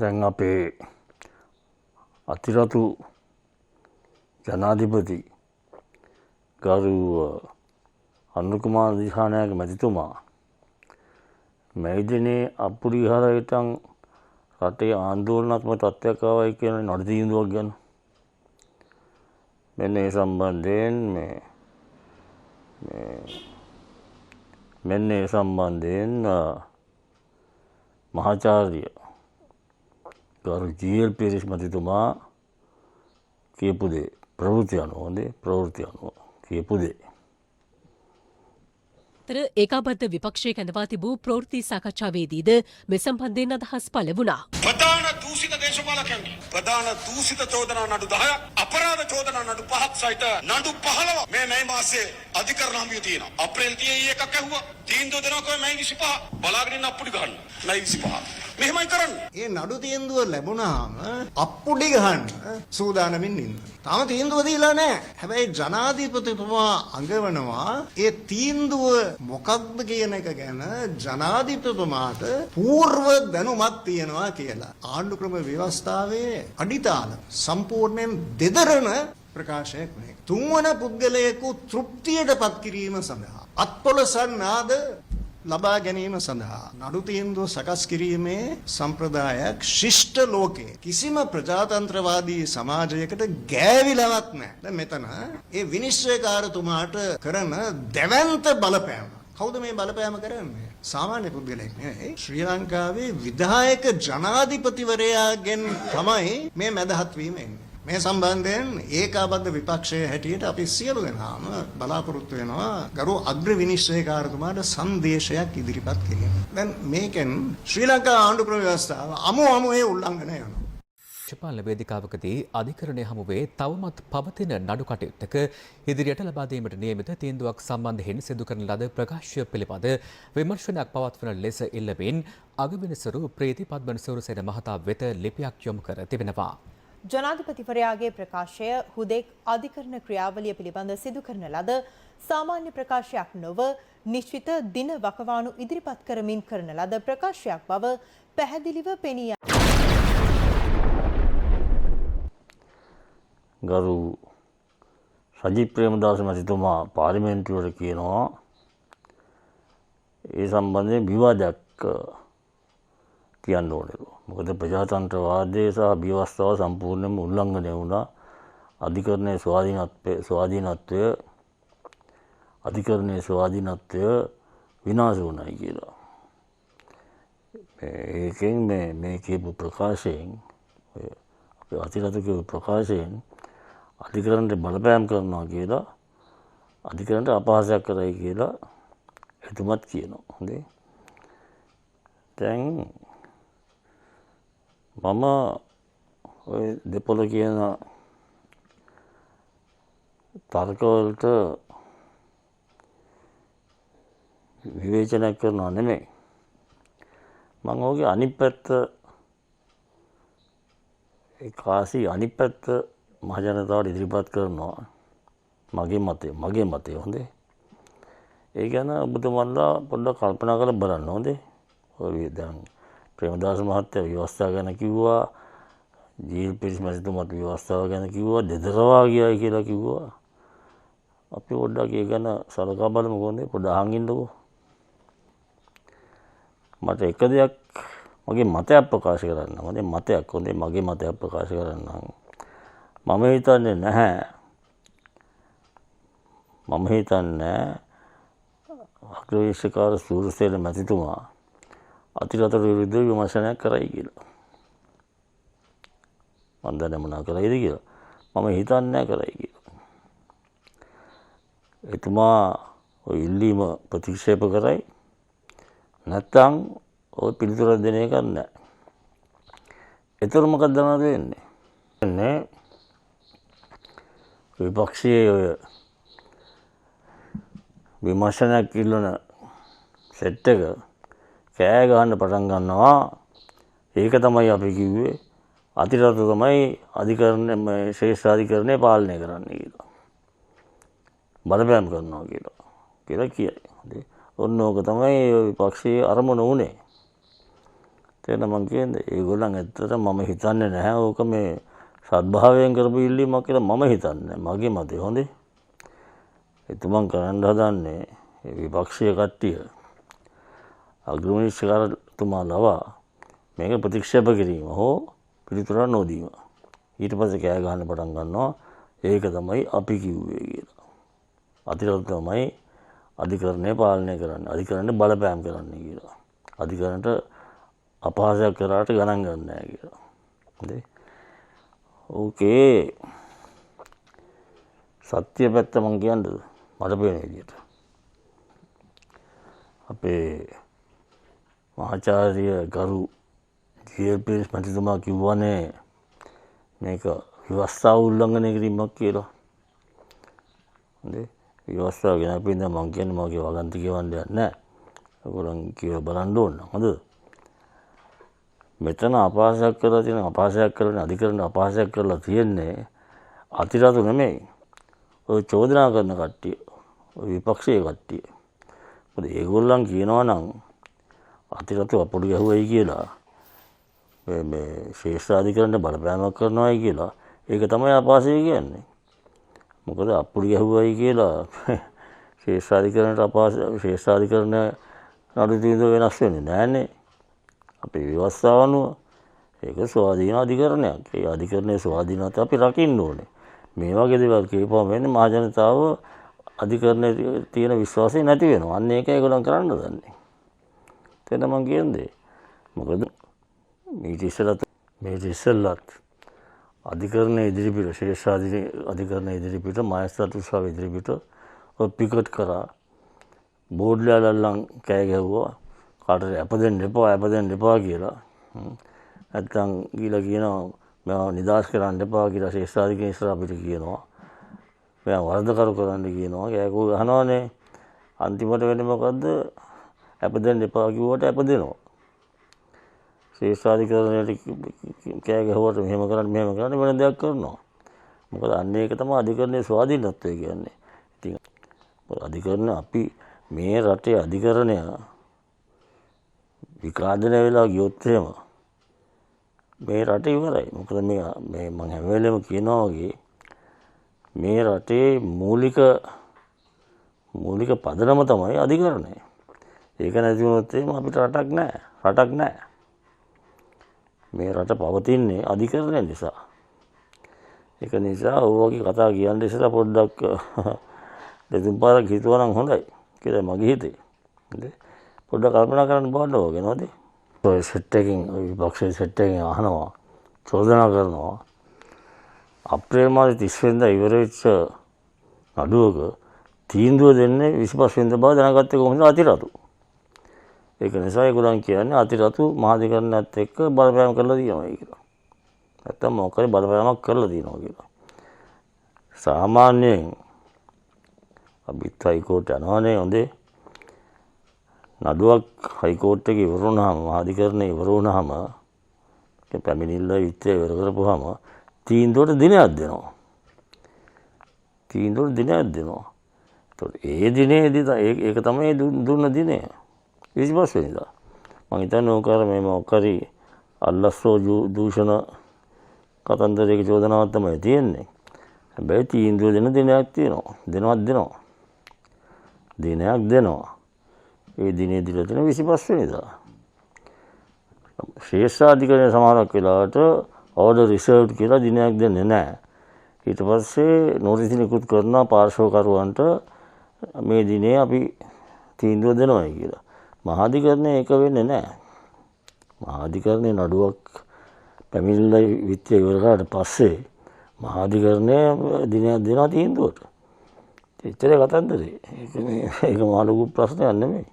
දැන් අපේ අතිරතු ජනාධිපති ගරු අනුර කුමාර දිසානායක මැතිතුමා මේ දිනේ අපුඩිහරයටන් රටේ ආන්දෝලනාත්මක තත්ත්වයක් ආවයි කියන නඩු තීන්දුවක් ගැන මෙන්න ඒ සම්බන්ධයෙන් මහාචාර්ය ගරු ජී.එල්. පීරිස් මැතිතුමා කියපු දේ ප්‍රවෘත්ති අනුව කියපු දේ ඒකාබද්ධ විපක්ෂයේ කැඳවා තිබූ ප්‍රවෘත්ති සාකච්ඡාවේදීද මේ සම්බන්ධයෙන් අදහස් පළ වුණා. ප්‍රධාන දූෂිත දේශපාලකයන්ගේ ප්‍රධාන දූෂිත චෝදනා නඩු 10ක් අපරාධ චෝදනා නඩු 5ක් සහිත නඩු 15ක් මේ මාසයේ අධිකරණ හමුවේ තියෙනවා. අප්‍රේල් 31 එකක් ඇහුවා. තීන්දුව දෙනවා කොහේ මේ 25 බලාගෙන ඉන්න අප්පුඩි ගන්න. මේ 25 මෙහෙමයි කරන්නේ. ඒ නඩු තීන්දුව ලැබුණාම අප්පුඩි ගන්න සූදානමින් ඉන්න. තාම තීන්දුව දීලා නැහැ. හැබැයි ජනාධිපතිතුමා අඟවනවා ඒ තීන්දුව මොකක්ද කියන එක ගැන ජනාධිපතිතුමාට పూర్ව දැනුමක් තියෙනවා කියලා. ආණ්ඩු ක්‍රම ව්‍යවස්ථාවේ අඩිතාල සම්පූර්ණයෙන් දෙදරන ප්‍රකාශයක් නේ. තුන්වන පුද්ගලයෙකු තෘප්තියටපත් කිරීම සඳහා අත්පොළසන්නාද ලබා ගැනීම සඳහා නඩු තීන්දුව සකස් කිරීමේ සම්ප්‍රදායක් ශිෂ්ට ලෝකයේ කිසිම ප්‍රජාතන්ත්‍රවාදී සමාජයකට ගෑවිලවත් නැහැ. දැන් මෙතන ඒ විනිශ්චයකාරතුමාට කරන දැවැන්ත බලපෑම. කවුද මේ බලපෑම කරන්නේ? සාමාන්‍ය පුද්ගලයෙක් නෙවෙයි. ශ්‍රී ලංකාවේ විධායක ජනාධිපතිවරයාගෙන් තමයි මේ මැදහත් වීම එන්නේ. මේ සම්බන්ධයෙන් ඒකාබද්ධ විපක්ෂයේ හැටියට අපි සියලු දෙනාම බලාපොරොත්තු වෙනවා ගරු අග්‍ර විනිශ්චයකාරතුමාට සංදේශයක් ඉදිරිපත් කිරීම. දැන් මේකෙන් ශ්‍රී ලංකා ආණ්ඩු ක්‍රම ව්‍යවස්ථාව අමුමේ උල්ලංඝනය වෙනවා. දේශපාලන වේදිකාවකදී අධිකරණය හමුවේ තවමත් පවතින නඩු කටයුත්තක ඉදිරියට ලබා දීමට නියමිත තීන්දුවක් සම්බන්ධයෙන් සිදු කරන ලද ප්‍රකාශය පිළිබඳ විමර්ශනයක් පවත්වන ලෙස ඉල්ලමින් අගවිනිසරු ප්‍රීති පද්මනසූරසේන මහතා වෙත ලිපියක් යොමු කර තිබෙනවා. ජනාධිපතිවරයාගේ ප්‍රකාශය හුදෙක් අධිකරණ ක්‍රියාවලිය පිළිබඳ සිදු කරන ලද සාමාන්‍ය ප්‍රකාශයක් නොව නිශ්චිත දින වකවානු ඉදිරිපත් කරමින් කරන ලද ප්‍රකාශයක් බව පැහැදිලිව පෙනී ගරු සජිත් ප්‍රේමදාස මැතිතුමා පාර්ලිමේන්තුවට කියනවා ඒ සම්බන්ධයෙන් විවාදයක් කියන්න ඕනලු. මොකද ප්‍රජාතන්ත්‍රවාදය සහ ව්‍යවස්ථාව සම්පූර්ණයෙන්ම උල්ලංඝනය වුණා. අධිකරණයේ ස්වාධීනත්වය විනාශ වුණයි කියලා. ඒකෙන් මේ කියපු ප්‍රකාශයෙන් අපේ අතිරත කියපු ප්‍රකාශයෙන් අධිකරණයට බලපෑම් කරනවා කියලා අධිකරණයට අපහාසයක් කරයි කියලා එතුමත් කියනවා. හොඳේ. දැන් මම ඔය දෙපොළ කියන තර්කවලට විවේචනය කරනවා නෙමෙයි. මම ඔහුගේ අනිත් පැත්ත ඒ කාසි අනිත් පැත්ත මහජනතාවට ඉදිරිපත් කරනවා. මගේ මතය හොඳේ. ඒ ගැන ඔබතුමන්ලා පොඩ්ඩක් කල්පනා කරලා බලන්න හොඳේ. ඔය දැන් ප්‍රේමදාස මහත්තයා ව්‍යවස්ථාව ගැන කිව්වා, ජී.එල්. පීරිස් මැතිතුමාත් ව්‍යවස්ථාව ගැන කිව්වා, දෙදරවා ගියයි කියලා කිව්වා. අපි පොඩ්ඩක් ඒ ගැන සලකා බලමු කොහොමද? පොඩ්ඩක් අහන් ඉන්නකෝ. මට එක දෙයක් මගේ මතයක් ප්‍රකාශ කරන්න. මගේ මතයක් ප්‍රකාශ කරන්න. මම හිතන්නේ අග්‍රවේශකාර සූරසේන මැතිතුමා අතිරතට විරුද්ධ විමර්ශනයක් කරයි කියලා. මම දන්නේ මොනවා කරයිද කියලා. මම හිතන්නේ කරයි කියලා. එතුමා ඔය ඉල්ලීම ප්‍රතික්ෂේප කරයි. නැත්තම් ඔය පිළිතුර දෙන එක නැහැ. ඒතර මොකක්ද වෙන්නේ? විපක්ෂයේ ඔය විමර්ශනයක් ඉල්ලන සෙට් එක කෑ ගහන්න පටන් ගන්නවා. ඒක තමයි අපි කිව්වේ අතිරත තමයි අධිකරණ ශ්‍රේෂ්ඨාධිකරණය පාලනය කරන්න කියලා. බලපෑම් කරනවා කියලා කියයි. ඔන්න ඕක තමයි විපක්ෂයේ අරමුණ උනේ. තේන මං කියන්නේ ඒගොල්ලන් ඇත්තට මම හිතන්නේ නැහැ ඕක මේ සද්භාවයෙන් කරපු ඉල්ලීමක් කියලා මම හිතන්නේ මගේ මතය හොඳේ එතුමන් කරන්න හදන්නේ විපක්ෂීය කට්ටිය අග්‍රමනිස්කාරතුමා ලවා මේක ප්‍රතික්ෂේප කිරීම හෝ පිළිතුරක් නොදීම ඊට පස්සේ කෑ ගහන්න පටන් ගන්නවා ඒක තමයි අපි කිව්වේ කියලා අතිරත් තමයි අධිකරණය පාලනය කරන්න අධිකරණයට බලපෑම් කරන්න කියලා අධිකරණයට අපහාසයක් කරාට ගණන් ගන්න නැහැ කියලා හොඳේ ඕකේ සත්‍ය පැත්ත මං කියන්නද මට පේන විදියට අපේ මහාචාර්ය ගරු ජී.එල්.පී.එස් මැතිතුමා කිව්වනේ මේක ව්‍යවස්ථා උල්ලංඝනය කිරීමක් කියලා හොඳේ ව්‍යවස්ථාව ගැන අපි ඉඳන් මං කියන්නේ මගේ වගන්ති කියවන්න දෙයක් නැහැ ඔයගොල්ලන් කියලා බලන්න ඕන හොඳ මෙතන අපහාසයක් කරලා තියෙන අපහාසයක් කරන අධිකරණ අපහාසයක් කරලා තියෙන්නේ අතිරතු නෙමෙයි ඔය චෝදනා කරන කට්ටිය ඔය විපක්ෂයේ කට්ටිය මොකද ඒගොල්ලන් කියනවා නම් අතිරතු අපොඩු ගැහුවයි කියලා මේ ශේෂ්ඨාධිකරණයට බලපෑමක් කරනවායි කියලා ඒක තමයි අපහාසය කියන්නේ මොකද අපොඩු ගැහුවයි කියලා ශේෂ්ඨාධිකරණයට අපහාස ශේෂ්ඨාධිකරණ නඩු තීන්දුව වෙනස් වෙන්නේ නැහැනේ අපේ ව්‍යවස්ථාව අනුව ඒක ස්වාධීන අධිකරණයක්. ඒ අධිකරණයේ ස්වාධීනත්වය අපි රකින්න ඕනේ. මේ වගේ දේවල් කියපුවම වෙන්නේ මහ ජනතාව අධිකරණයේ තියෙන විශ්වාසය නැති වෙනවා. අන්න ඒක ඒගොල්ලන් කරන්න දන්නේ. එතන මං කියන්නේ මොකද මේ ඉස්සෙල්ලත් අධිකරණයේ ඉදිරිපිට ශේෂ්ඨ අධිකරණයේ ඉදිරිපිට මහේස්ත්‍රාත් උත්සව ඉදිරිපිට ඔය පිකට් කරා බෝඩ්ලලල්ලන් කෑ ගැහුවා. කාටද අප දෙන්න එපා කියලා නැත්තම් ගිහලා කියනවා මම නිදාස් කරන්න එපා කියලා ශේෂ්ඨාධිකරණ ඉස්සර අපිට කියනවා මම වරදකරු කරන්න කියනවා කෑකෝ ගහනවානේ අන්තිමට වෙන්නේ මොකද්ද අප දෙන්න එපා කිව්වට අප දෙනවා ශේෂ්ඨාධිකරණයට කෑ ගැහුවට මෙහෙම කරන්න වෙන දෙයක් කරනවා මොකද අන්න ඒක තමයි අධිකරණයේ ස්වාධීනත්වය කියන්නේ ඉතින් අධිකරණ අපි මේ රටේ අධිකරණය විකාදනය වෙලා ගියොත් එහෙම මේ රට ඉවරයි. මොකද මේ මම හැම වෙලේම කියනවා වගේ මේ රටේ මූලික පදනම තමයි අධිකරණය. ඒක නැති වුණොත් එහෙම අපිට රටක් නැහැ. මේ රට පවතින්නේ අධිකරණය නිසා. ඒක නිසා ඔය වගේ කතා කියන්න ඉස්සෙල්ලා පොඩ්ඩක් දෙතුන් පාරක් හිතුවා නම් හොඳයි කියලා මගේ හිතේ. හොඳේ. පොඩ්ඩක් කල්පනා කරන්න බලන්න ඕනේ නේද? ඔය සෙට් එකකින් විපක්ෂයේ සෙට් එකකින් අහනවා චෝදනා කරනවා අප්‍රේල් මාසේ 30 වෙනිදා ඉවර වෙච්ච නඩුවක තීන්දුව දෙන්නේ 25 වෙනිදා බව දැනගත්තේ කොහොමද අතිරතු. ඒක නිසා ඒගොල්ලන් කියන්නේ අතිරතු මහාධිකරණයත් එක්ක බලපෑම් කරලා තියෙනවා කියලා. නැත්තම් මොකක්ද බලපෑමක් කරලා තියෙනවා කියලා. සාමාන්‍යයෙන් අපිත් හයිකෝට් යනවානේ හොඳේ. නඩුවක් හයිකෝට් එකේ ඉවර වුණාම මහාධිකරණේ ඉවර වුණාම පැමිණිල්ල විත්‍ය ඉවර කරපුවාම තීන්දුවට දිනයක් දෙනවා. ඒතකොට ඒ දිනේදී ඒක තමයි දුන්න දිනය 25 වෙනිදා. මම හිතන්නේ ඕක අර මේ මොකරි අල්ලස්සෝ දූෂණ කතන්දරයක චෝදනාවක් තමයි තියෙන්නේ. හැබැයි තීන්දුව දෙන දිනයක් තියෙනවා. දිනයක් දෙනවා. ඒ දිනේ දිලා තියෙන 25 වෙනිදා. ශේෂ්ඨාධිකරණය සමහරක් වෙලාවට ඕඩර් රිසර්ව්ඩ් කියලා දිනයක් දෙන්නේ නැහැ. ඊට පස්සේ නෝටිස් නිකුත් කරන පාර්ශවකරුවන්ට මේ දිනේ අපි තීන්දුව දෙනවායි කියලා. මහාධිකරණය ඒක වෙන්නේ නැහැ. මහාධිකරණේ නඩුවක් පැමිණිල්ල විත්‍ය ඉවර කරාට පස්සේ මහාධිකරණය දිනයක් දෙනවා තීන්දුවට. එච්චර කතන්දරේ. ඒක මහ ලොකු ප්‍රශ්නයක් නෙමෙයි.